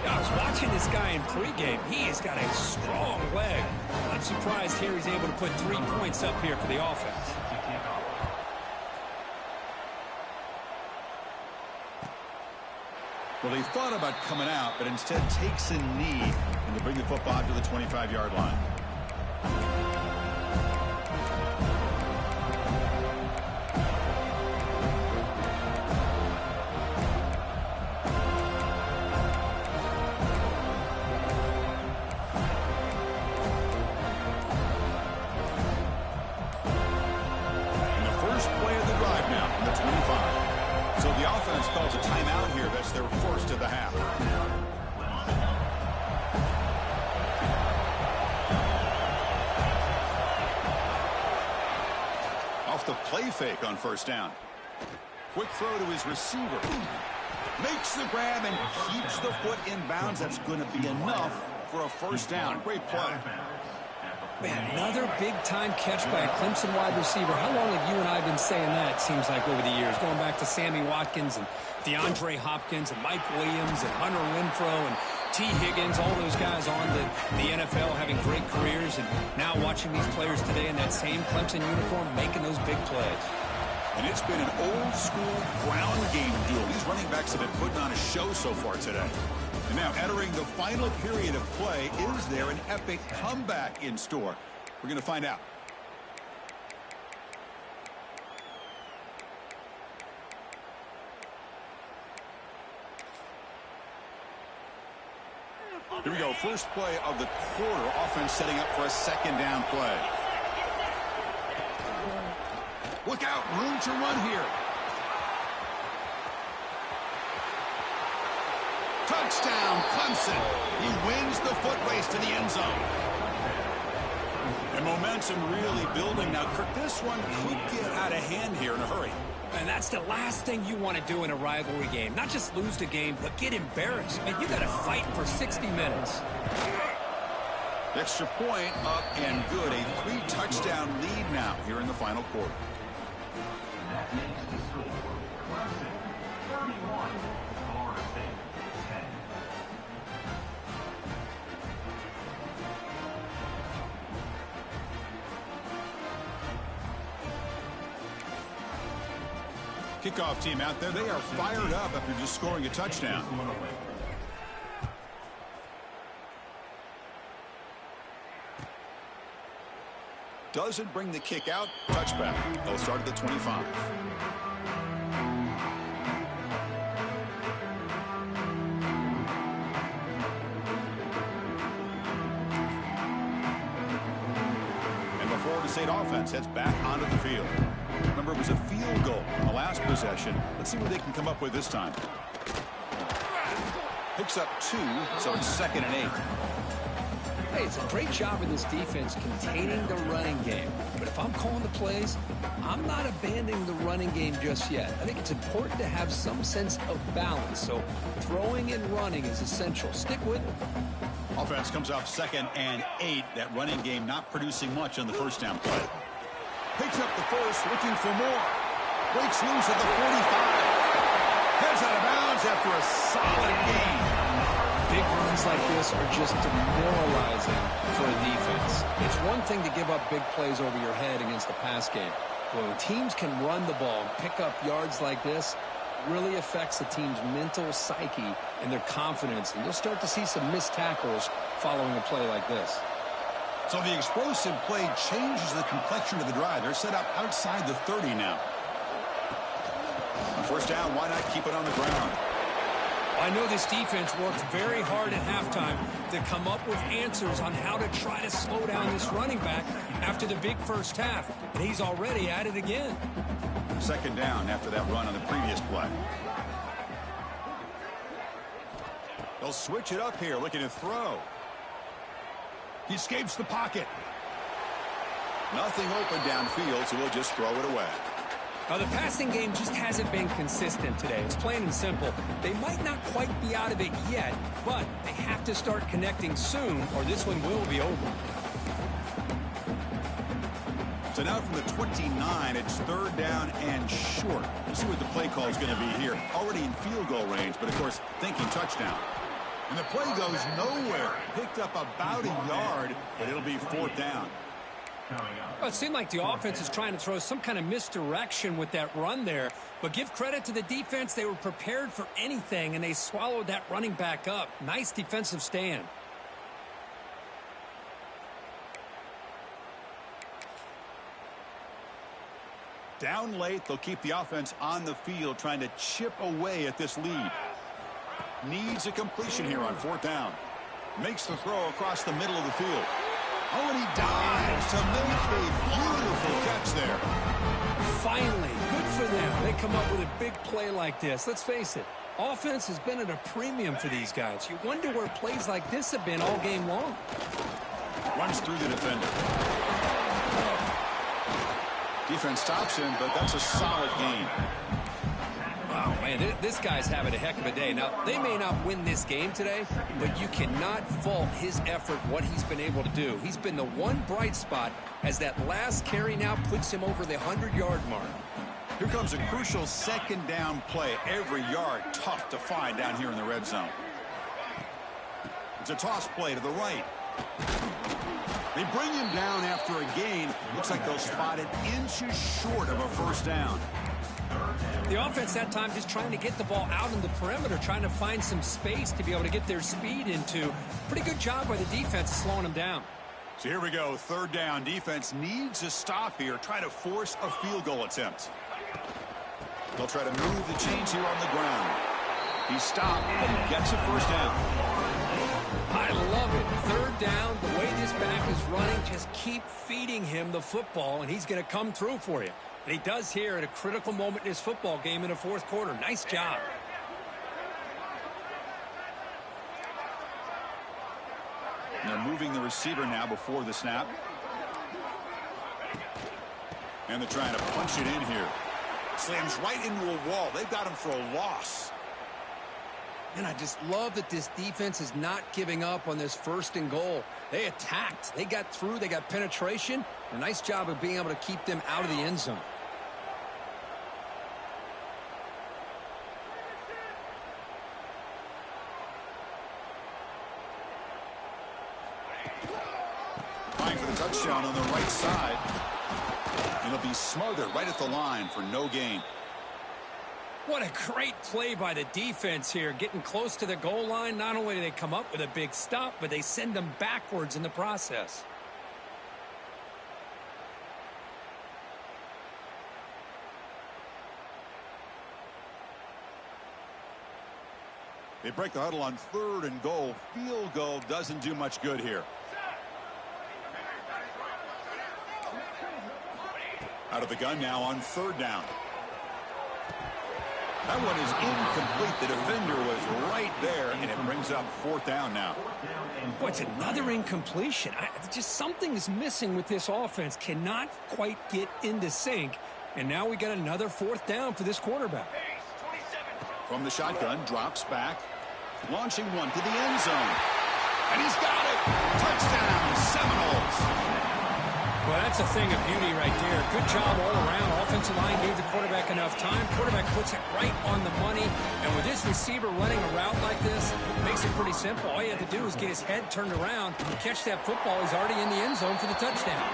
I was watching this guy in pregame. He has got a strong leg. I'm surprised here he's able to put 3 points up here for the offense. Well, he thought about coming out, but instead takes a knee and to bring the football to the 25-yard line. And the first play of the drive now from the 25. So the offense calls a timeout here. That's their first of the half. Off the play fake on 1st down. Quick throw to his receiver. Makes the grab and keeps the foot in bounds. That's going to be enough for a 1st down. Great play. Man, another big-time catch by a Clemson wide receiver. How long have you and I been saying that, it seems like, over the years? Going back to Sammy Watkins and DeAndre Hopkins and Mike Williams and Hunter Renfrow and T. Higgins, all those guys on the NFL having great careers, and now watching these players today in that same Clemson uniform making those big plays. And it's been an old-school ground game duel. These running backs have been putting on a show so far today. And now entering the final period of play, is there an epic comeback in store? We're going to find out. Here we go. First play of the quarter. Offense setting up for a 2nd down play. Look out. Room to run here. Touchdown, Clemson. He wins the foot race to the end zone. And momentum really building. Now, Kirk, this one could get out of hand here in a hurry. And that's the last thing you want to do in a rivalry game. Not just lose the game, but get embarrassed. And you got to fight for 60 minutes. Extra point up and good. A 3-touchdown lead now here in the final quarter. That makes the score Clemson 31, Florida State 10. Kickoff team out there, they are fired up after just scoring a touchdown. Doesn't bring the kick out. Touchback. They'll start at the 25. And the Florida State offense heads back onto the field. Remember, it was a field goal on the last possession. Let's see what they can come up with this time. Picks up 2, so it's 2nd and 8. Hey, it's a great job of this defense containing the running game. But if I'm calling the plays, I'm not abandoning the running game just yet. I think it's important to have some sense of balance. So throwing and running is essential. Stick with it. Offense comes off 2nd and 8. That running game not producing much on the first down play. Picks up the first, looking for more. Breaks loose at the 45. Heads out of bounds after a solid gain. Big runs like this are just demoralizing for a defense. It's one thing to give up big plays over your head against the pass game. But when teams can run the ball and pick up yards like this, it really affects the team's mental psyche and their confidence. And you'll start to see some missed tackles following a play like this. So the explosive play changes the complexion of the drive. They're set up outside the 30 now. First down, why not keep it on the ground? I know this defense worked very hard at halftime to come up with answers on how to try to slow down this running back after the big first half. And he's already at it again. 2nd down after that run on the previous play. They'll switch it up here, looking to throw. He escapes the pocket. Nothing open downfield, so we'll just throw it away. Now, the passing game just hasn't been consistent today. It's plain and simple. They might not quite be out of it yet, but they have to start connecting soon, or this one will be over. So now from the 29, it's 3rd down and short. We'll see what the play call is going to be here. Already in field goal range, but of course, thinking touchdown. And the play goes nowhere. Picked up about a yard, but it'll be 4th down. Well, it seemed like the offense is trying to throw some kind of misdirection with that run there. But give credit to the defense. They were prepared for anything, and they swallowed that running back up. Nice defensive stand. Down late, they'll keep the offense on the field, trying to chip away at this lead. Needs a completion here on 4th down. Makes the throw across the middle of the field. Oh, and he dives to make a beautiful catch there. Finally, good for them. They come up with a big play like this. Let's face it, offense has been at a premium for these guys. You wonder where plays like this have been all game long. Runs through the defender. Defense stops him, but that's a solid gain. Wow, man, this guy's having a heck of a day. Now, they may not win this game today, but you cannot fault his effort, what he's been able to do. He's been the one bright spot as that last carry now puts him over the 100-yard mark. Here comes a crucial 2nd down play. Every yard tough to find down here in the red zone. It's a toss play to the right. They bring him down after a gain. Looks like they'll spot it inches short of a 1st down. The offense that time just trying to get the ball out in the perimeter, trying to find some space to be able to get their speed into. Pretty good job by the defense slowing them down. So here we go, 3rd down. Defense needs a stop here, try to force a field goal attempt. They'll try to move the chains here on the ground. He stopped, but he gets a 1st down. I love it. 3rd down, the way this back is running, just keep feeding him the football, and he's going to come through for you. And he does here at a critical moment in his football game in the 4th quarter. Nice job. They're moving the receiver now before the snap. And they're trying to punch it in here. Slams right into a wall. They've got him for a loss. And I just love that this defense is not giving up on this 1st and goal. They attacked. They got through. They got penetration. A nice job of being able to keep them out of the end zone. Trying for the touchdown on the right side. And it'll be smothered right at the line for no gain. What a great play by the defense here. Getting close to the goal line, not only do they come up with a big stop, but they send them backwards in the process. They break the huddle on 3rd and goal. Field goal doesn't do much good here. Out of the gun now on 3rd down. That one is incomplete. The defender was right there, and it brings up 4th down now. Boy, it's another incompletion. Just something is missing with this offense. Cannot quite get into sync. And now we got another 4th down for this quarterback. From the shotgun, drops back. Launching one to the end zone. And he's got it. Touchdown, Seminoles. Well, that's a thing of beauty right there. Good job all around. Offensive line gave the quarterback enough time. Quarterback puts it right on the money. And with this receiver running a route like this, it makes it pretty simple. All you have to do is get his head turned around, catch that football. He's already in the end zone for the touchdown.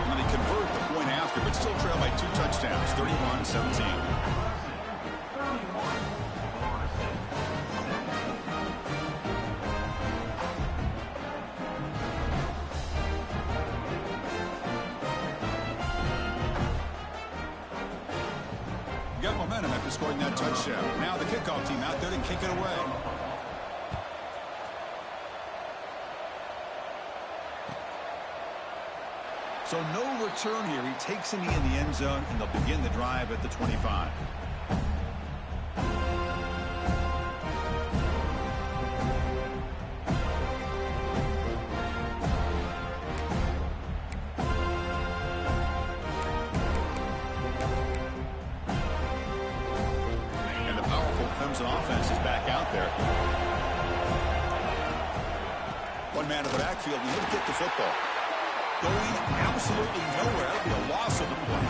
And they convert the point after, but still trail by 2 touchdowns, 31-17. Got momentum after scoring that touchdown. Now the kickoff team out there to kick it away. So no return here. He takes him in the end zone, and they'll begin the drive at the 25. Clemson offense is back out there. One man in the backfield, and he'll get the football. Going absolutely nowhere. That'll be a loss of the play.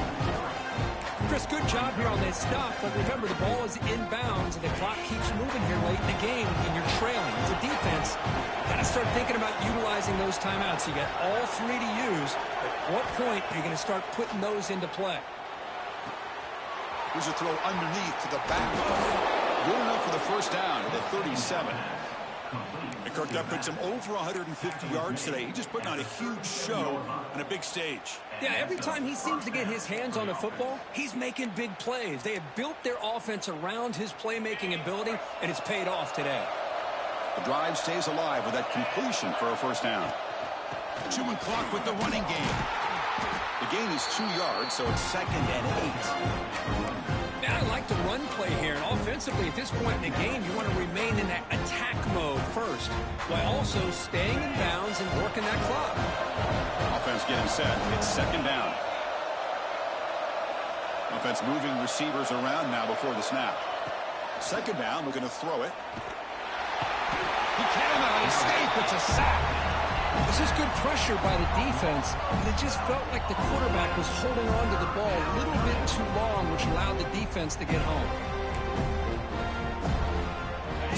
Chris, good job here on that stop, but remember the ball is inbounds and the clock keeps moving here late in the game and you're trailing. As a defense, got to start thinking about utilizing those timeouts. You got all 3 to use. At what point are you going to start putting those into play? Here's a throw underneath to the back. Good enough for the 1st down at the 37. And Kirk puts him over 150 yards today. He's just putting on a huge show on a big stage. Yeah, every time he seems to get his hands on the football, he's making big plays. They have built their offense around his playmaking ability, and it's paid off today. The drive stays alive with that completion for a 1st down. Chewing clock with the running game. The gain is 2 yards, so it's 2nd and 8. Now, I like the run play here, and offensively at this point in the game, you want to remain in that attack mode first, while also staying in bounds and working that clock. Offense getting set. It's 2nd down. Offense moving receivers around now before the snap. 2nd down, we're going to throw it. He cannot escape. It's a sack. This is good pressure by the defense, but it just felt like the quarterback was holding on to the ball a little bit too long, which allowed the defense to get home.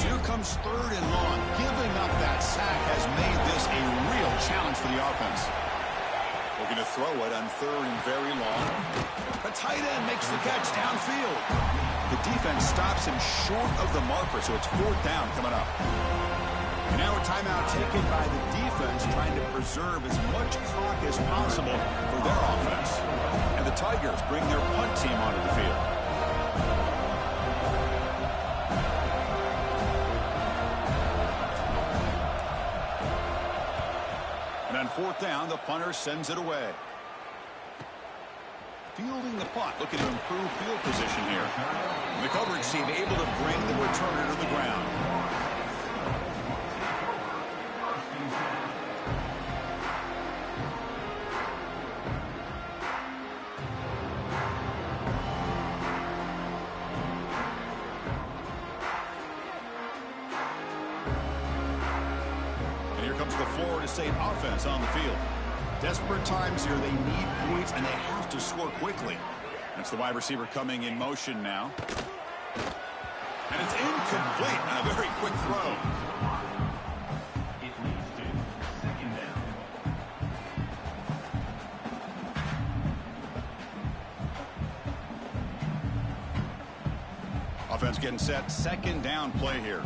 So here comes 3rd and long. Giving up that sack has made this a real challenge for the offense. We're going to throw it on 3rd and very long. The tight end makes the catch downfield. The defense stops him short of the marker, so it's 4th down coming up. And now a timeout taken by the defense, trying to preserve as much clock as possible for their offense. And the Tigers bring their punt team onto the field. And on 4th down, the punter sends it away. Fielding the punt, looking to improve field position here. The coverage team able to bring the returner to the ground. And here comes the Florida State offense on the field. Desperate times here. They need points, and they have to score quickly. That's the wide receiver coming in motion now. And it's incomplete on a very quick throw. It leads to second down. Offense getting set. Second down play here.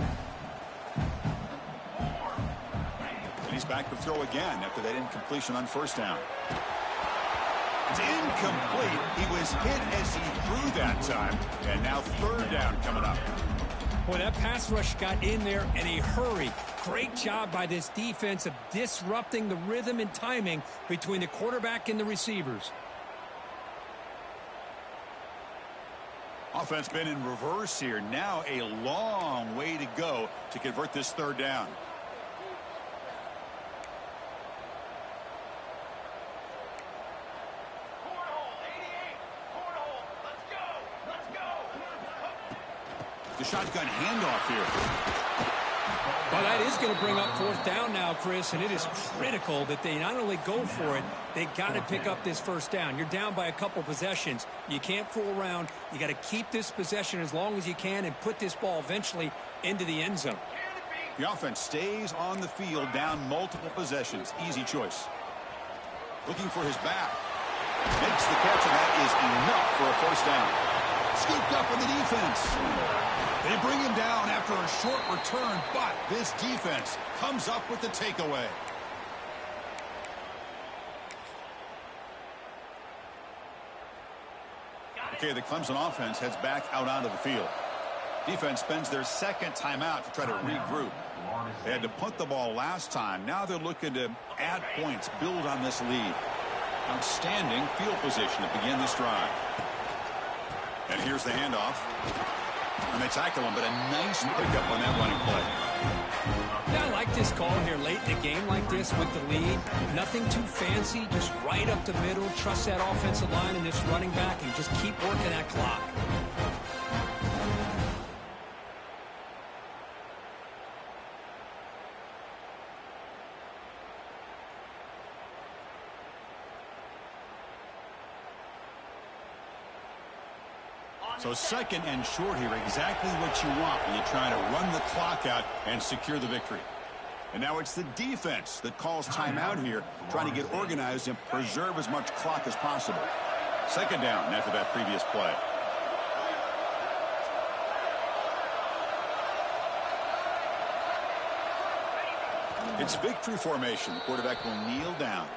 And he's back to throw again after that incompletion on first down. It's incomplete. He was hit as he threw that time. And now third down coming up. Boy, that pass rush got in there in a hurry. Great job by this defense of disrupting the rhythm and timing between the quarterback and the receivers. Offense been in reverse here. Now a long way to go to convert this third down. The shotgun handoff here. Well, that is going to bring up fourth down now, Chris, and it is critical that they not only go for it, they got to pick up this first down. You're down by a couple possessions. You can't fool around. You got to keep this possession as long as you can and put this ball eventually into the end zone. The offense stays on the field, down multiple possessions. Easy choice. Looking for his back. Makes the catch, and that is enough for a first down. Scooped up in the defense. They bring him down after a short return, but this defense comes up with the takeaway. Okay, the Clemson offense heads back out onto the field. Defense spends their second timeout to try to regroup. They had to punt the ball last time. Now they're looking to add points, build on this lead. Outstanding field position to begin this drive. And here's the handoff. And they tackle him, but a nice pickup on that running play. Yeah, I like this call here late in the game like this with the lead. Nothing too fancy, just right up the middle. Trust that offensive line and this running back and just keep working that clock. So second and short here, exactly what you want when you're trying to run the clock out and secure the victory. And now it's the defense that calls timeout here, trying to get organized and preserve as much clock as possible. Second down after that previous play. It's victory formation. The quarterback will kneel down.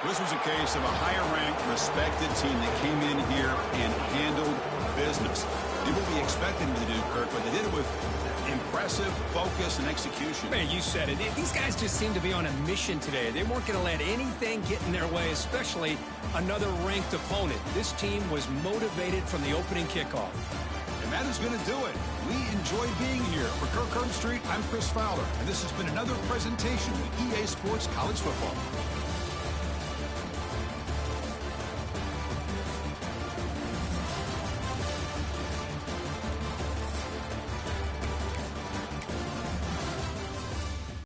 This was a case of a higher-ranked, respected team that came in here and handled business. Did what we expected them to do, Kirk, but they did it with impressive focus and execution. Man, you said it. These guys just seem to be on a mission today. They weren't going to let anything get in their way, especially another ranked opponent. This team was motivated from the opening kickoff. And that is going to do it. We enjoy being here. For Kirk Street, I'm Chris Fowler, and this has been another presentation of EA Sports College Football.